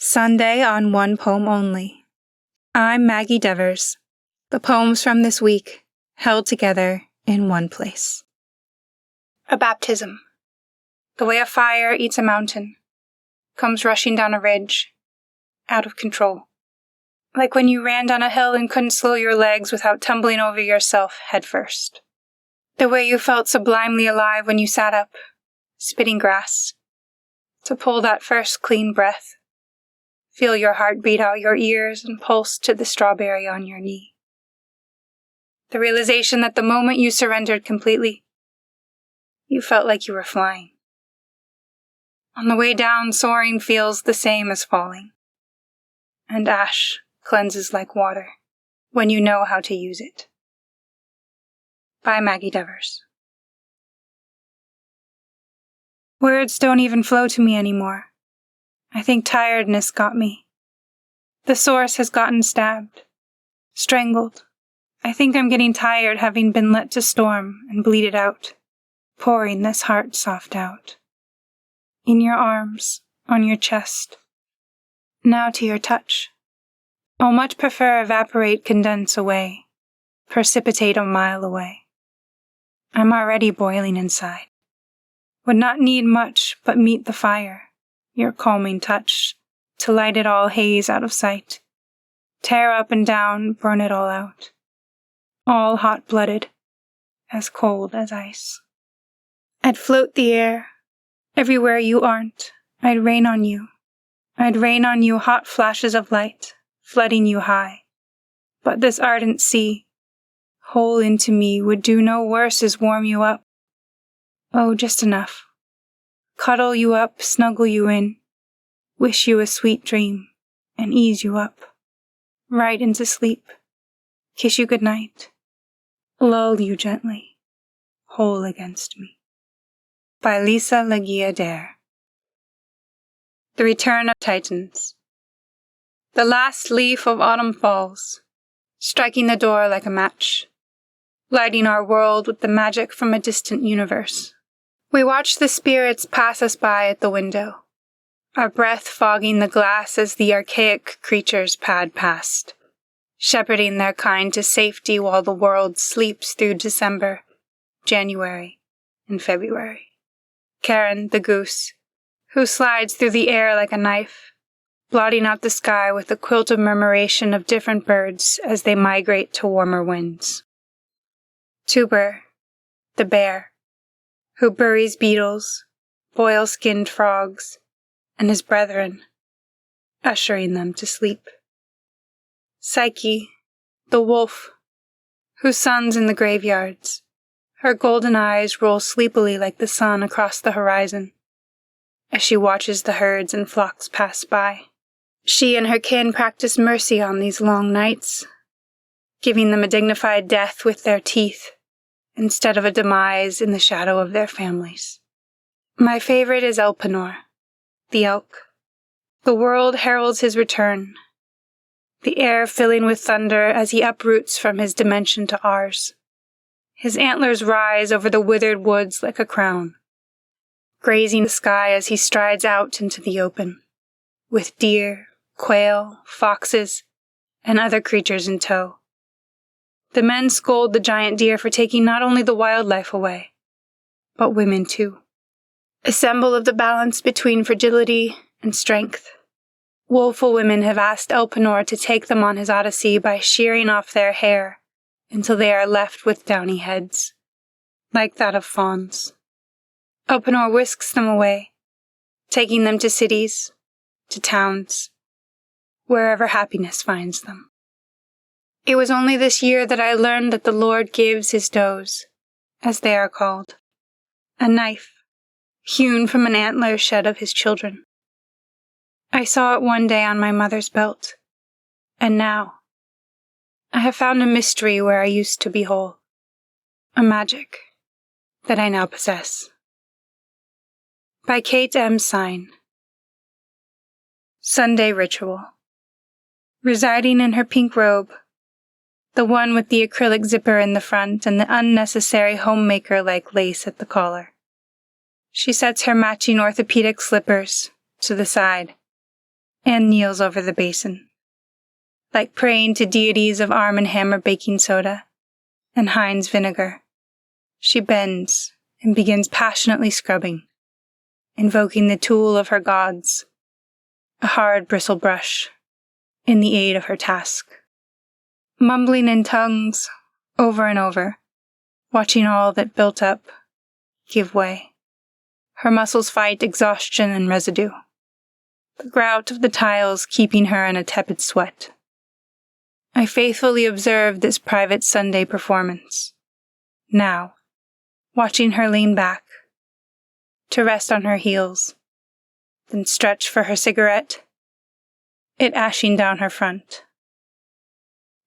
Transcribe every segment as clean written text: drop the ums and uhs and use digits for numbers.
Sunday on one poem only. I'm Maggie Devers. The poems from this week held together in one place. A baptism. The way a fire eats a mountain, comes rushing down a ridge, out of control. Like when you ran down a hill and couldn't slow your legs without tumbling over yourself head first. The way you felt sublimely alive when you sat up, spitting grass, to pull that first clean breath. Feel your heart beat out your ears and pulse to the strawberry on your knee. The realization that the moment you surrendered completely, you felt like you were flying. On the way down, soaring feels the same as falling. And ash cleanses like water when you know how to use it. By Maggie Devers. Words don't even flow to me anymore. I think tiredness got me. The source has gotten stabbed, strangled. I think I'm getting tired having been let to storm and bleed it out, pouring this heart soft out. In your arms, on your chest, now to your touch. I'll much prefer evaporate, condense away, precipitate a mile away. I'm already boiling inside. Would not need much but meet the fire. Your calming touch, to light it all haze out of sight. Tear up and down, burn it all out. All hot-blooded, as cold as ice. I'd float the air, everywhere you aren't. I'd rain on you. I'd rain on you hot flashes of light, flooding you high. But this ardent sea, whole into me, would do no worse as warm you up. Oh, just enough. Cuddle you up, snuggle you in, wish you a sweet dream, and ease you up, right into sleep, kiss you goodnight, lull you gently, whole against me. By Lisa Legia-Dare. The Return of Titans. The last leaf of autumn falls, striking the door like a match, lighting our world with the magic from a distant universe. We watch the spirits pass us by at the window, our breath fogging the glass as the archaic creatures pad past, shepherding their kind to safety while the world sleeps through December, January, and February. Karen, the goose, who slides through the air like a knife, blotting out the sky with a quilt of murmuration of different birds as they migrate to warmer winds. Tuber, the bear, who buries beetles, boil-skinned frogs, and his brethren, ushering them to sleep. Psyche, the wolf, who suns in the graveyards. Her golden eyes roll sleepily like the sun across the horizon, as she watches the herds and flocks pass by. She and her kin practice mercy on these long nights, giving them a dignified death with their teeth, instead of a demise in the shadow of their families. My favorite is Elpenor, the elk. The world heralds his return, the air filling with thunder as he uproots from his dimension to ours. His antlers rise over the withered woods like a crown, grazing the sky as he strides out into the open, with deer, quail, foxes, and other creatures in tow. The men scold the giant deer for taking not only the wildlife away, but women too. A symbol of the balance between fragility and strength. Woeful women have asked Elpenor to take them on his odyssey by shearing off their hair until they are left with downy heads, like that of fawns. Elpenor whisks them away, taking them to cities, to towns, wherever happiness finds them. It was only this year that I learned that the Lord gives his does, as they are called, a knife, hewn from an antler shed of his children. I saw it one day on my mother's belt, and now I have found a mystery where I used to be whole, a magic that I now possess. By Kate M. Sine. Sunday Ritual. Residing in her pink robe, the one with the acrylic zipper in the front and the unnecessary homemaker-like lace at the collar. She sets her matching orthopedic slippers to the side and kneels over the basin. Like praying to deities of Arm & Hammer baking soda and Heinz vinegar, she bends and begins passionately scrubbing, invoking the tool of her gods, a hard bristle brush, in the aid of her task. Mumbling in tongues, over and over, watching all that built up give way. Her muscles fight exhaustion and residue, the grout of the tiles keeping her in a tepid sweat. I faithfully observed this private Sunday performance, now, watching her lean back, to rest on her heels, then stretch for her cigarette, it ashing down her front.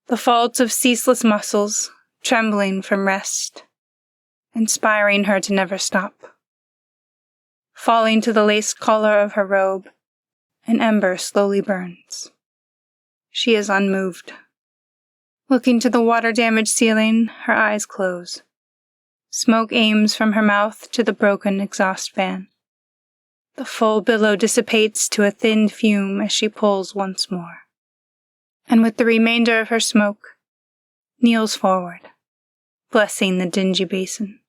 The folds of ceaseless muscles trembling from rest, inspiring her to never stop. Falling to the lace collar of her robe, an ember slowly burns. She is unmoved. Looking to the water-damaged ceiling, her eyes close. Smoke aims from her mouth to the broken exhaust fan. The full billow dissipates to a thin fume as she pulls once more, and with the remainder of her smoke, kneels forward, blessing the dingy basin,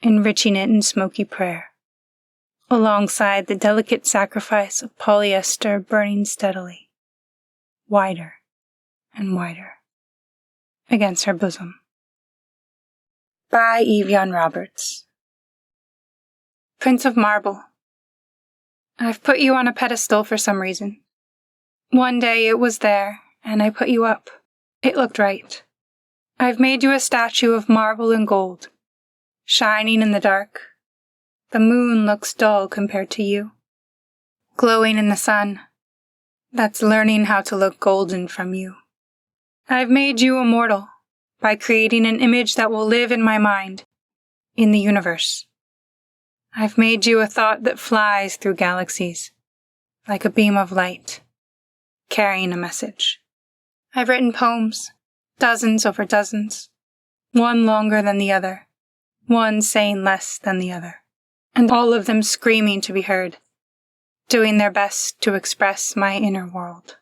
enriching it in smoky prayer, alongside the delicate sacrifice of polyester burning steadily, wider and wider, against her bosom. By Evian Roberts. Prince of Marble. I've put you on a pedestal for some reason. One day it was there, and I put you up. It looked right. I've made you a statue of marble and gold, shining in the dark. The moon looks dull compared to you. Glowing in the sun. That's learning how to look golden from you. I've made you immortal by creating an image that will live in my mind, in the universe. I've made you a thought that flies through galaxies, like a beam of light, carrying a message. I've written poems, dozens over dozens, one longer than the other, one saying less than the other, and all of them screaming to be heard, doing their best to express my inner world.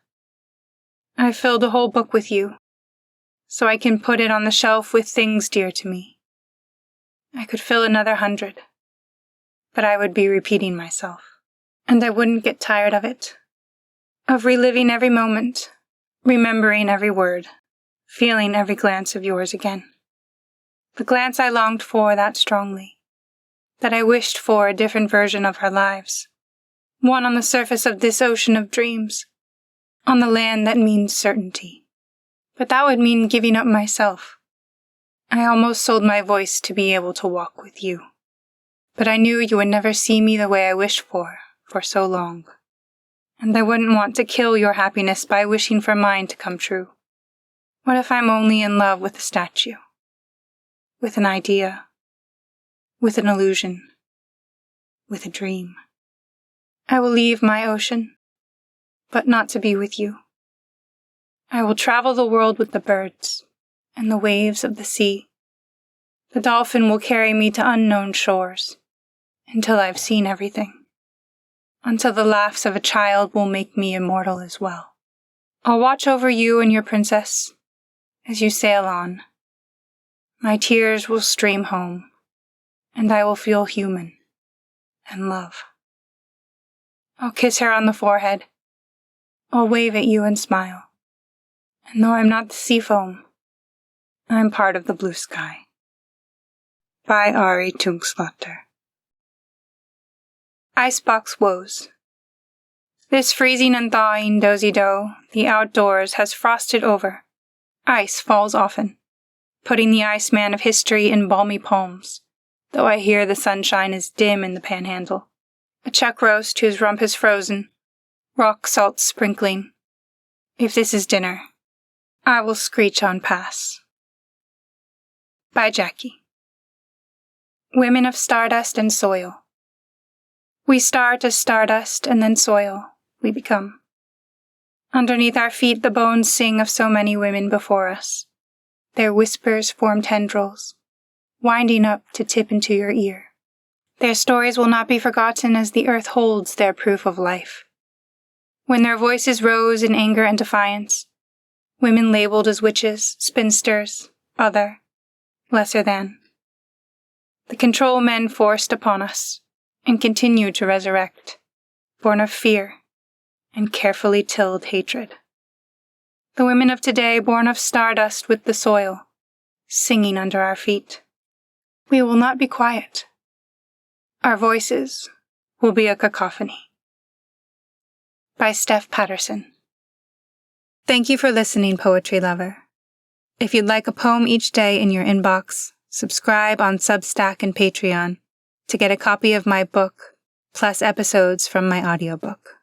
I filled a whole book with you, so I can put it on the shelf with things dear to me. I could fill another 100, but I would be repeating myself, and I wouldn't get tired of it, of reliving every moment, remembering every word, feeling every glance of yours again. The glance I longed for that strongly, that I wished for a different version of our lives, one on the surface of this ocean of dreams, on the land that means certainty. But that would mean giving up myself. I almost sold my voice to be able to walk with you. But I knew you would never see me the way I wished for so long. And I wouldn't want to kill your happiness by wishing for mine to come true. What if I'm only in love with a statue? With an idea? With an illusion? With a dream? I will leave my ocean, but not to be with you. I will travel the world with the birds and the waves of the sea. The dolphin will carry me to unknown shores until I've seen everything, until the laughs of a child will make me immortal as well. I'll watch over you and your princess as you sail on. My tears will stream home, and I will feel human and love. I'll kiss her on the forehead. I'll wave at you and smile. And though I'm not the sea foam, I'm part of the blue sky. By Ari Tungslotter. Icebox Woes. This freezing and thawing dozy-do, the outdoors has frosted over. Ice falls often, putting the Iceman of history in balmy palms, though I hear the sunshine is dim in the panhandle. A chuck roast whose rump is frozen, rock salt sprinkling. If this is dinner, I will screech on pass. By Jackie. Women of stardust and soil. We start as stardust and then soil we become. Underneath our feet the bones sing of so many women before us. Their whispers form tendrils, winding up to tip into your ear. Their stories will not be forgotten as the earth holds their proof of life. when their voices rose in anger and defiance, women labeled as witches, spinsters, other, lesser than. The control men forced upon us and continued to resurrect, born of fear and carefully tilled hatred. The women of today born of stardust with the soil, singing under our feet. We will not be quiet. Our voices will be a cacophony. By Steph Patterson. Thank you for listening, poetry lover. If you'd like a poem each day in your inbox, subscribe on Substack and Patreon to get a copy of my book, plus episodes from my audiobook.